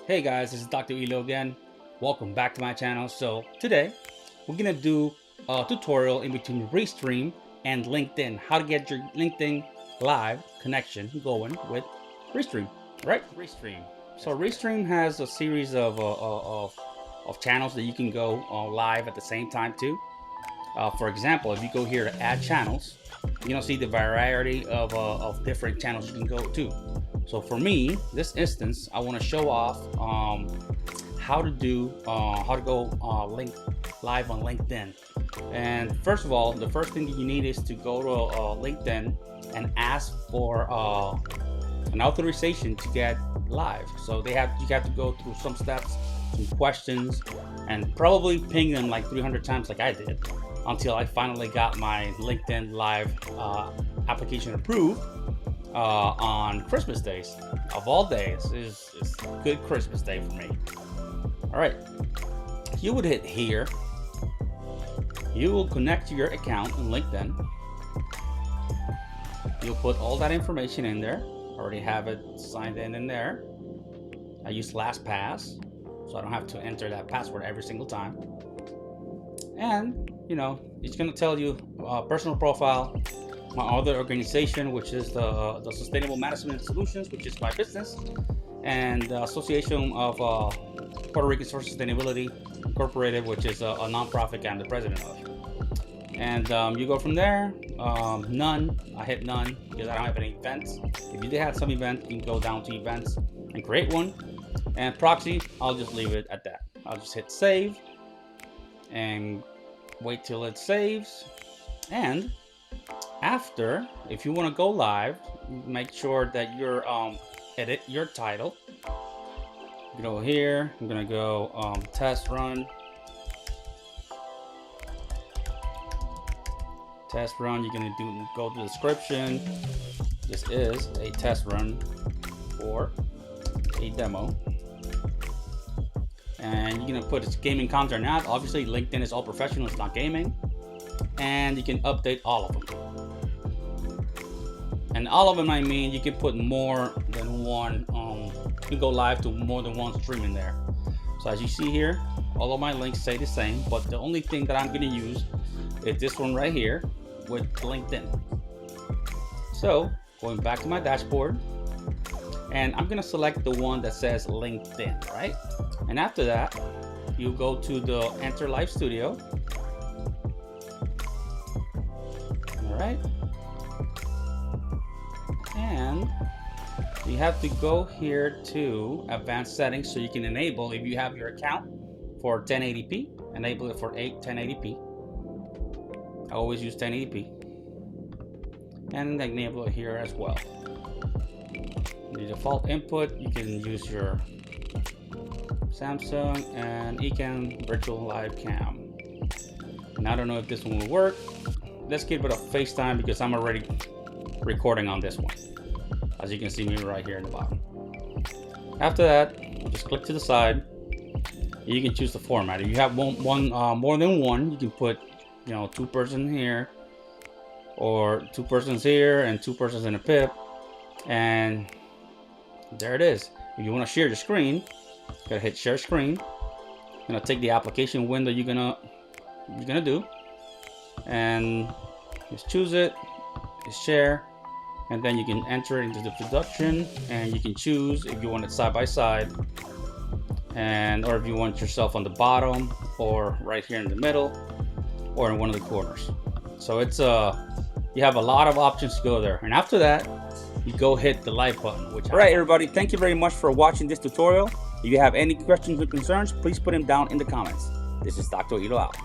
Hey guys, this is Dr. ELO again. Welcome back to my channel. So today we're gonna do a tutorial in between RESTREAM and LinkedIn. How to get your LinkedIn live connection going with RESTREAM, right? RESTREAM. So RESTREAM has a series of channels that you can go live at the same time too. For example, if you go here to add channels, you're gonna see the variety of different channels you can go to. So for me, this instance, I want to show off how to go link live on LinkedIn. And first of all, the first thing that you need is to go to LinkedIn and ask for an authorization to get live. So you have to go through some steps, some questions, and probably ping them like 300 times like I did until I finally got my LinkedIn live application approved. On Christmas days, of all days, is a good Christmas day for me. All right, you would hit here. You will connect to your account in LinkedIn. You'll put all that information in there. Already have it signed in there. I use LastPass, so I don't have to enter that password every single time. And you know, it's going to tell you personal profile, my other organization, which is the Sustainable Management Solutions, which is my business, and the Association of Puerto Rican Source Sustainability Incorporated, which is a nonprofit I'm the president of. And you go from there. None. I hit none because I don't have any events. If you did have some event, you can go down to events and create one. And proxy, I'll just leave it at that. I'll just hit save and wait till it saves. And after, if you want to go live, make sure that you're edit your title. You go here. I'm gonna go test run. Test run. You're gonna go to the description. This is a test run for a demo, and you're gonna put it's gaming content or not. Obviously, LinkedIn is all professional. It's not gaming, and you can update all of them. And all of them, I mean, you can put more than one, you can go live to more than one stream in there. So as you see here, all of my links say the same, but the only thing that I'm going to use is this one right here with LinkedIn. So going back to my dashboard, and I'm going to select the one that says LinkedIn, right? And after that, you go to the Enter Live Studio. All right. And you have to go here to advanced settings so you can enable, if you have your account for 1080p, enable it for 1080p. I always use 1080p, and enable it here as well. The default input, you can use your Samsung and Ecan virtual live cam. And I don't know if this one will work. Let's give it a FaceTime because I'm already recording on this one, as you can see me right here in the bottom. After that, just click to the side. You can choose the format. If you have more than one, you can put, you know, 2 person here, or 2 persons here and 2 persons in a pip, and there it is. If you want to share your screen, you gotta hit share screen. Gonna take the application window you're gonna do, and just choose it, share. And then you can enter it into the production, and you can choose if you want it side by side, or if you want yourself on the bottom, or right here in the middle, or in one of the corners. So it's you have a lot of options to go there. And after that, you go hit the like button. All right, everybody, thank you very much for watching this tutorial. If you have any questions or concerns, please put them down in the comments. This is Dr. ELO out.